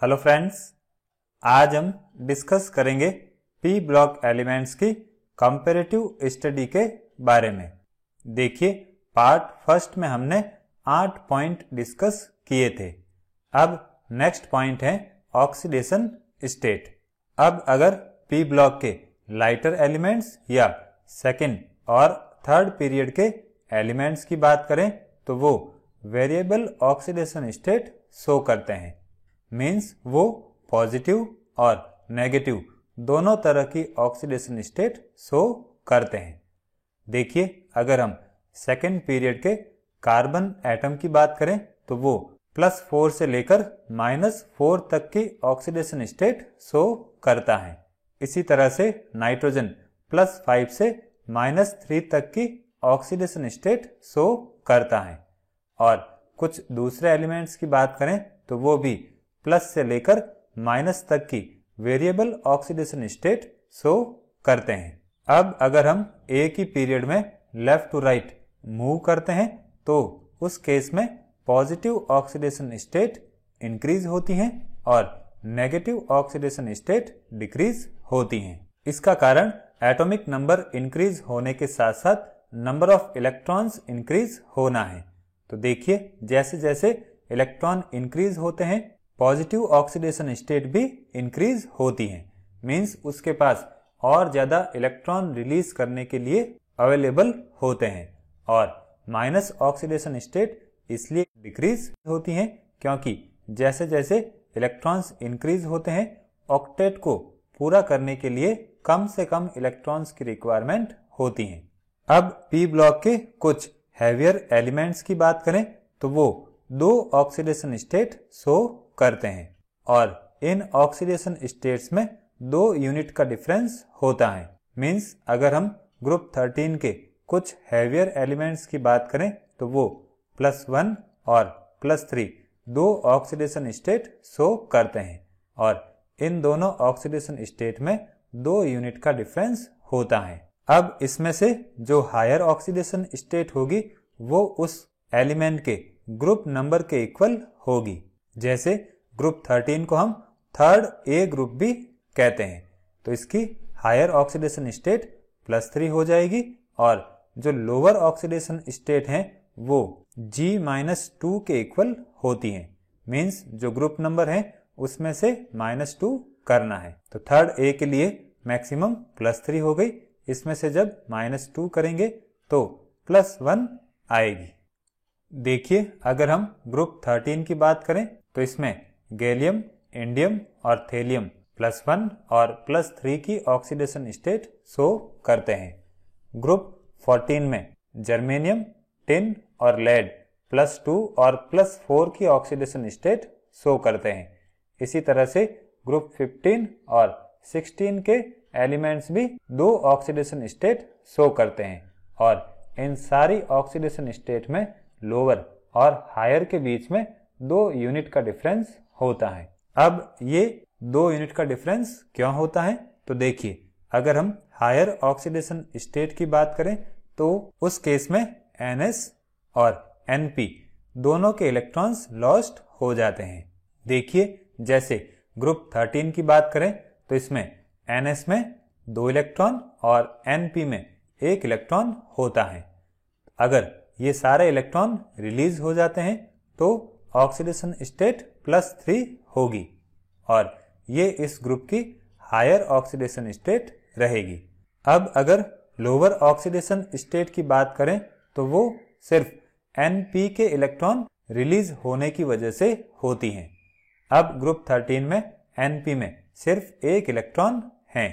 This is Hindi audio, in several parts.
हेलो फ्रेंड्स, आज हम डिस्कस करेंगे पी ब्लॉक एलिमेंट्स की कंपैरेटिव स्टडी के बारे में। देखिए, पार्ट फर्स्ट में हमने 8 पॉइंट डिस्कस किए थे। अब नेक्स्ट पॉइंट है ऑक्सीडेशन स्टेट। अब अगर पी ब्लॉक के लाइटर एलिमेंट्स या सेकेंड और थर्ड पीरियड के एलिमेंट्स की बात करें तो वो वेरिएबल ऑक्सीडेशन स्टेट शो करते हैं। मीन्स वो पॉजिटिव और नेगेटिव दोनों तरह की ऑक्सीडेशन स्टेट शो करते हैं। देखिए, अगर हम सेकेंड पीरियड के कार्बन एटम की बात करें तो वो +4 से लेकर -4 तक की ऑक्सीडेशन स्टेट शो करता है। इसी तरह से नाइट्रोजन +5 से -3 तक की ऑक्सीडेशन स्टेट शो करता है। और कुछ दूसरे एलिमेंट्स की बात करें तो वो भी प्लस से लेकर माइनस तक की वेरिएबल ऑक्सीडेशन स्टेट शो करते हैं। अब अगर हम एक ही पीरियड में लेफ्ट टू राइट मूव करते हैं तो उस केस में पॉजिटिव ऑक्सीडेशन स्टेट इंक्रीज होती हैं और नेगेटिव ऑक्सीडेशन स्टेट डिक्रीज होती हैं। इसका कारण एटॉमिक नंबर इंक्रीज होने के साथ साथ नंबर ऑफ इलेक्ट्रॉन्स इंक्रीज होना है। तो देखिए, जैसे जैसे इलेक्ट्रॉन इंक्रीज होते हैं पॉजिटिव ऑक्सीडेशन स्टेट भी इंक्रीज होती है। मींस उसके पास और ज्यादा इलेक्ट्रॉन रिलीज करने के लिए अवेलेबल होते हैं। और माइनस ऑक्सीडेशन स्टेट इसलिए डिक्रीज होती हैं क्योंकि जैसे जैसे इलेक्ट्रॉन्स इंक्रीज होते हैं ऑक्टेट को पूरा करने के लिए कम से कम इलेक्ट्रॉन्स की रिक्वायरमेंट होती है। अब पी ब्लॉक के कुछ हैवियर एलिमेंट्स की बात करें तो वो 2 ऑक्सीडेशन स्टेट शो करते हैं और इन ऑक्सीडेशन स्टेट्स में 2 यूनिट का डिफरेंस होता है। मींस अगर हम ग्रुप 13 के कुछ हैवियर एलिमेंट्स की बात करें तो वो +1 और +3 2 ऑक्सीडेशन स्टेट शो करते हैं और इन दोनों ऑक्सीडेशन स्टेट में 2 यूनिट का डिफरेंस होता है। अब इसमें से जो हायर ऑक्सीडेशन स्टेट होगी वो उस एलिमेंट के ग्रुप नंबर के इक्वल होगी। जैसे ग्रुप 13 को हम थर्ड ए ग्रुप भी कहते हैं, तो इसकी हायर ऑक्सीडेशन स्टेट +3 हो जाएगी और जो लोअर ऑक्सीडेशन स्टेट हैं वो G-2 के इक्वल होती हैं। मींस जो ग्रुप नंबर है उसमें से -2 करना है। तो थर्ड ए के लिए मैक्सिमम +3 हो गई। इसमें से जब -2 करेंगे तो +1 आएगी। देखिए, अगर हम ग्रुप 13 की बात करें तो इसमें गैलियम, इंडियम और थेलियम +1 और +3 की ऑक्सीडेशन स्टेट शो करते हैं। ग्रुप 14 में जर्मेनियम, टिन और लेड +2 और +4 की ऑक्सीडेशन स्टेट शो करते हैं। इसी तरह से ग्रुप 15 और 16 के एलिमेंट्स भी 2 ऑक्सीडेशन स्टेट शो करते हैं और इन सारी ऑक्सीडेशन स्टेट में लोअर और हायर के बीच में 2 यूनिट का डिफरेंस होता है। अब ये 2 यूनिट का डिफरेंस क्यों होता है? तो देखिए, अगर हम हायर ऑक्सीडेशन स्टेट की बात करें तो उस केस में NS और NP दोनों के इलेक्ट्रॉन्स लॉस्ट हो जाते हैं। देखिए, जैसे ग्रुप 13 की बात करें तो इसमें NS में 2 इलेक्ट्रॉन और NP में 1 इलेक्ट्रॉन होता है। अगर ये सारे इलेक्ट्रॉन रिलीज हो जाते हैं तो ऑक्सीडेशन स्टेट +3 होगी और ये इस ग्रुप की हायर ऑक्सीडेशन स्टेट रहेगी। अब अगर लोअर ऑक्सीडेशन स्टेट की बात करें तो वो सिर्फ NP के इलेक्ट्रॉन रिलीज होने की वजह से होती हैं। अब ग्रुप 13 में NP में सिर्फ 1 इलेक्ट्रॉन है,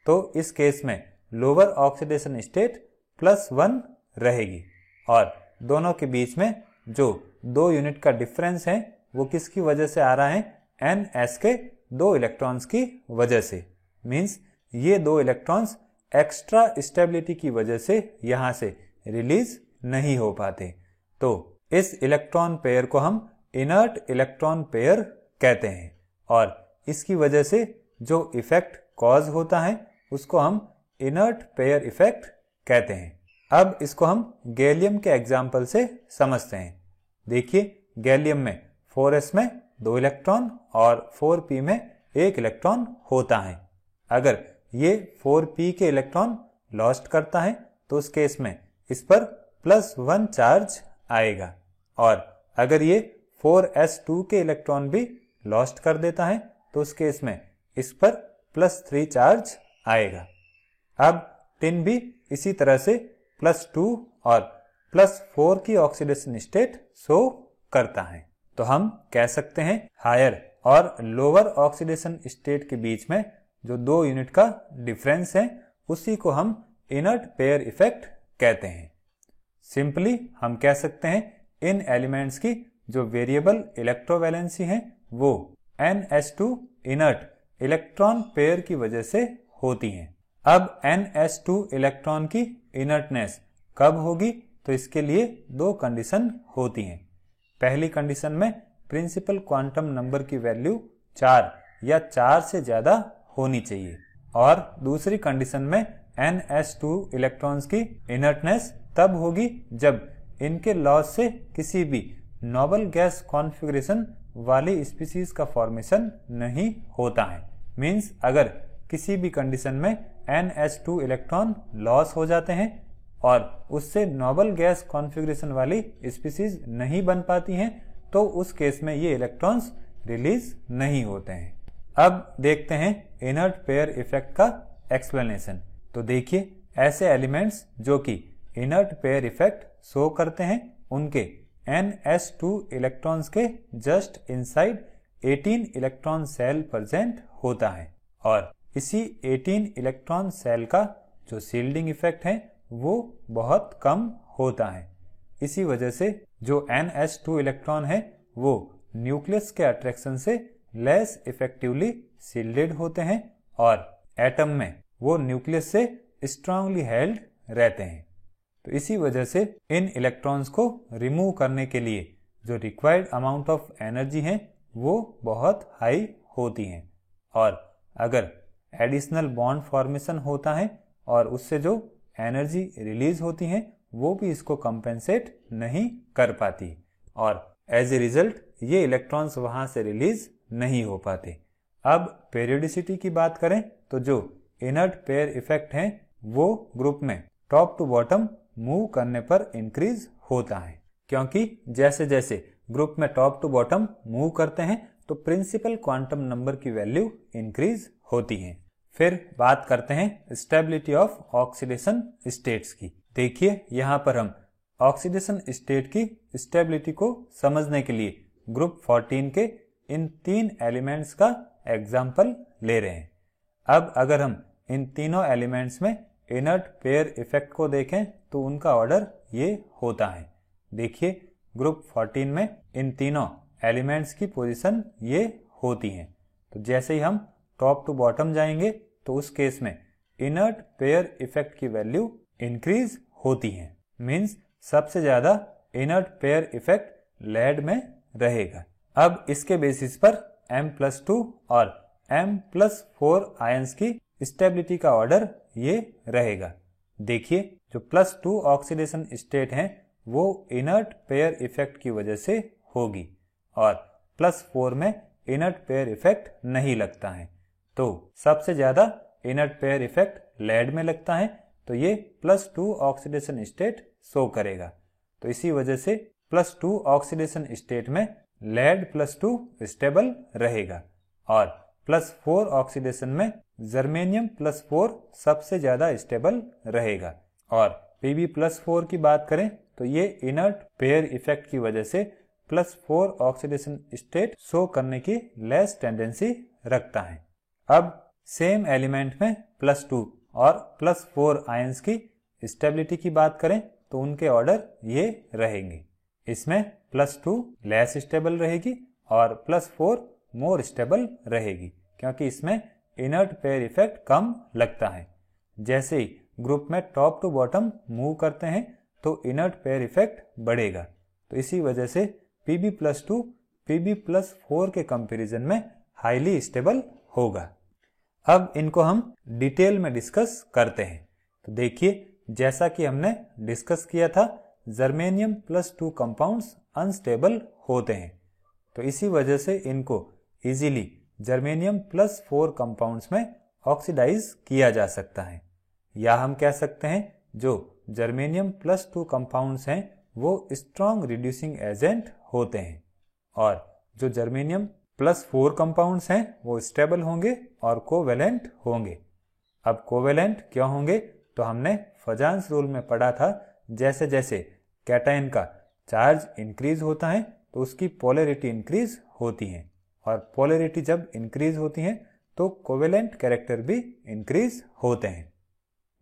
तो इस केस में लोअर ऑक्सीडेशन स्टेट +1 रहेगी और दोनों के बीच में जो 2 यूनिट का डिफरेंस है वो किसकी वजह से आ रहा है? NS के 2 इलेक्ट्रॉन्स की वजह से। मींस ये 2 इलेक्ट्रॉन्स एक्स्ट्रा स्टेबिलिटी की वजह से यहां से रिलीज नहीं हो पाते। तो इस इलेक्ट्रॉन पेयर को हम इनर्ट इलेक्ट्रॉन पेयर कहते हैं और इसकी वजह से जो इफेक्ट कॉज होता है उसको हम इनर्ट पेयर इफेक्ट कहते हैं। अब इसको हम गैलियम के एग्जाम्पल से समझते हैं। देखिए, गैलियम में 4s में 2 इलेक्ट्रॉन और 4p में 1 इलेक्ट्रॉन होता है। अगर ये 4p के इलेक्ट्रॉन लॉस्ट करता है तो उस केस में इस पर +1 चार्ज आएगा, और अगर ये 4s2 के इलेक्ट्रॉन भी लॉस्ट कर देता है तो उस केस में इस पर +3 चार्ज आएगा। अब टिन भी इसी तरह से +2 और +4 की ऑक्सीडेशन स्टेट शो करता है। तो हम कह सकते हैं हायर और लोअर ऑक्सीडेशन स्टेट के बीच में जो 2 यूनिट का डिफरेंस है उसी को हम इनर्ट पेयर इफेक्ट कहते हैं। सिंपली हम कह सकते हैं इन एलिमेंट्स की जो वेरिएबल इलेक्ट्रोवैलेंसी है वो NH2 इनर्ट इलेक्ट्रॉन पेयर की वजह से होती हैं। अब NH2 इलेक्ट्रॉन की इनर्टनेस कब होगी, तो इसके लिए 2 कंडीशन होती हैं। पहली कंडीशन में प्रिंसिपल क्वांटम नंबर की वैल्यू 4 या 4 से ज्यादा होनी चाहिए, और दूसरी कंडीशन में NH2 इलेक्ट्रॉन्स की इनर्टनेस तब होगी जब इनके लॉस से किसी भी नोबल गैस कॉन्फ़िगरेशन वाली स्पीसीज का फॉर्मेशन नहीं होता है। मींस अगर किसी भी कंडीशन में NH2 इलेक्ट्रॉन लॉस हो जाते हैं और उससे नोबल गैस कॉन्फ़िगरेशन वाली स्पीसीज नहीं बन पाती हैं तो उस केस में ये इलेक्ट्रॉन्स रिलीज नहीं होते हैं। अब देखते हैं इनर्ट पेयर इफेक्ट का एक्सप्लेनेशन। तो देखिए, ऐसे एलिमेंट्स जो कि इनर्ट पेयर इफेक्ट शो करते हैं उनके NH2 इलेक्ट्रॉन्स के just inside 18 electron shell present होता है, और इसी 18 इलेक्ट्रॉन सेल का जो शील्डिंग इफेक्ट है वो बहुत कम होता है। इसी वजह से जो NH2 इलेक्ट्रॉन है वो न्यूक्लियस के अट्रैक्शन से लेस इफेक्टिवली शील्डेड होते हैं और एटम में वो न्यूक्लियस से स्ट्रांगली हेल्ड रहते हैं। तो इसी वजह से इन इलेक्ट्रॉन्स को रिमूव करने के लिए जो रिक्वायर्ड अमाउंट ऑफ एनर्जी है वो बहुत हाई होती है, और अगर एडिशनल बॉन्ड फॉर्मेशन होता है और उससे जो एनर्जी रिलीज होती है वो भी इसको कंपेंसेट नहीं कर पाती, और एज ए रिजल्ट ये इलेक्ट्रॉन्स वहां से रिलीज नहीं हो पाते। अब पेरियोडिसिटी की बात करें तो जो इनर्ट पेयर इफेक्ट है वो ग्रुप में टॉप टू बॉटम मूव करने पर इंक्रीज होता है, क्योंकि जैसे जैसे ग्रुप में टॉप टू बॉटम मूव करते हैं तो प्रिंसिपल क्वांटम नंबर की वैल्यू इंक्रीज होती है। फिर बात करते हैं स्टेबिलिटी ऑफ ऑक्सीडेशन स्टेट्स की। देखिए, यहाँ पर हम ऑक्सीडेशन स्टेट की स्टेबिलिटी को समझने के लिए ग्रुप 14 के इन 3 एलिमेंट्स का एग्जाम्पल ले रहे हैं। अब अगर हम इन तीनों एलिमेंट्स में इनर्ट पेयर इफेक्ट को देखें तो उनका ऑर्डर ये होता है। देखिए, ग्रुप 14 में इन तीनों एलिमेंट्स की पोजीशन ये होती हैं। तो जैसे ही हम टॉप टू बॉटम जाएंगे तो उस केस में इनर्ट पेयर इफेक्ट की वैल्यू इंक्रीज होती है। मींस सबसे ज्यादा इनर्ट पेयर इफेक्ट लेड में रहेगा। अब इसके बेसिस पर M+2 और M+4 आयंस की स्टेबिलिटी का ऑर्डर ये रहेगा। देखिए, जो +2 ऑक्सीडेशन स्टेट है वो इनर्ट पेयर इफेक्ट की वजह से होगी, और +4 में इनर्ट पेयर इफेक्ट नहीं लगता है। तो सबसे ज्यादा इनर्ट पेयर इफेक्ट लेड में लगता है, तो ये +2 ऑक्सीडेशन स्टेट शो करेगा। तो इसी वजह से +2 ऑक्सीडेशन स्टेट में लेड +2 स्टेबल रहेगा, और +4 ऑक्सीडेशन में जर्मेनियम +4 सबसे ज्यादा स्टेबल रहेगा। और Pb+4 की बात करें तो ये इनर्ट पेयर इफेक्ट की वजह से +4 ऑक्सीडेशन स्टेट शो करने की लेस टेंडेंसी रखता है। अब सेम एलिमेंट में +2 और +4 आयंस की स्टेबिलिटी की बात करें तो उनके ऑर्डर ये रहेंगे। इसमें +2 लेस स्टेबल रहेगी और +4 मोर स्टेबल रहेगी, क्योंकि इसमें इनर्ट पेयर इफेक्ट कम लगता है। जैसे ही ग्रुप में टॉप टू बॉटम मूव करते हैं तो इनर्ट पेयर इफेक्ट बढ़ेगा। तो इसी वजह से Pb+2 Pb+4 के कंपैरिजन में हाईली स्टेबल होगा। अब इनको हम डिटेल में डिस्कस करते हैं। तो देखिए, जैसा कि हमने डिस्कस किया था, जर्मेनियम +2 कंपाउंड्स अनस्टेबल होते हैं। तो इसी वजह से इनको इजीली जर्मेनियम +4 कंपाउंड्स में ऑक्सीडाइज किया जा सकता है। या हम कह सकते हैं जो जर्मेनियम +2 कंपाउंड्स हैं वो स्ट्रॉन्ग रिड्यूसिंग एजेंट होते हैं और जो जर्मेनियम +4 कंपाउंड्स हैं वो स्टेबल होंगे और कोवेलेंट होंगे। अब कोवेलेंट क्यों होंगे? तो हमने फजान्स रूल में पढ़ा था, जैसे जैसे कैटायन का चार्ज इंक्रीज होता है तो उसकी पोलैरिटी इंक्रीज होती है और पोलैरिटी जब इंक्रीज होती है तो कोवेलेंट कैरेक्टर भी इंक्रीज होते हैं।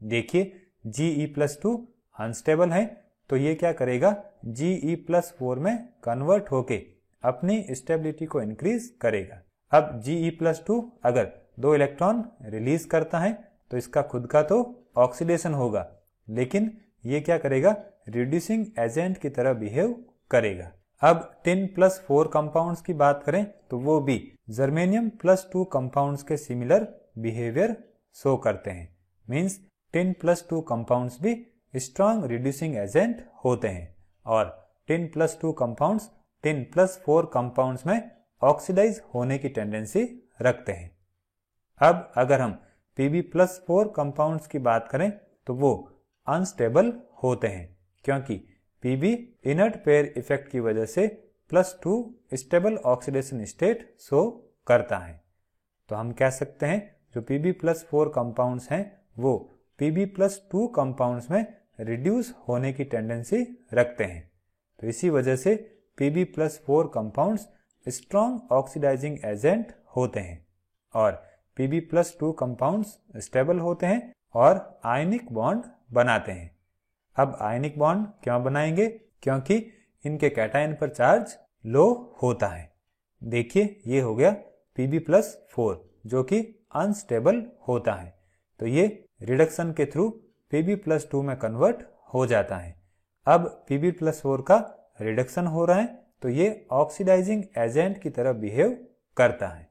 देखिए Ge+2 अनस्टेबल है तो ये क्या करेगा, Ge+4 में कन्वर्ट होके अपनी स्टेबिलिटी को इंक्रीज करेगा। अब Ge+2 अगर 2 इलेक्ट्रॉन रिलीज करता है तो इसका खुद का तो ऑक्सीडेशन होगा, लेकिन ये क्या करेगा, रिड्यूसिंग एजेंट की तरह बिहेव करेगा। अब Tin+4 कंपाउंड्स की बात करें तो वो भी जर्मेनियम +2 कंपाउंड्स के सिमिलर बिहेवियर शो करते हैं। मींस Tin+2 कंपाउंड्स भी स्ट्रॉन्ग रिड्यूसिंग एजेंट होते हैं और Tin+2 कंपाउंड्स Tin+4 कंपाउंड्स में ऑक्सीडाइज होने की टेंडेंसी रखते हैं। अब अगर हम Pb+4 कंपाउंड्स की बात करें तो वो अनस्टेबल होते हैं क्योंकि Pb इनर्ट पेयर इफेक्ट की वजह से +2 स्टेबल ऑक्सीडेशन स्टेट शो करता है। तो हम कह सकते हैं जो Pb+4 कंपाउंड्स हैं वो Pb+2 कंपाउंड्स में रिड्यूस होने की टेंडेंसी रखते हैं। तो इसी वजह से Pb+4 compounds strong oxidising agent होते हैं और Pb+2 कंपाउंड्स स्टेबल होते हैं और आयनिक बॉन्ड बनाते हैं। अब आयनिक बॉन्ड क्यों बनाएंगे? क्योंकि इनके कैटायन पर चार्ज लो होता है। देखिए ये हो गया Pb+4 जो कि अनस्टेबल होता है, तो ये रिडक्शन के थ्रू Pb+2 में कन्वर्ट हो जाता है। अब Pb+4 का रिडक्शन हो रहा है तो ये ऑक्सीडाइजिंग एजेंट की तरह बिहेव करता है।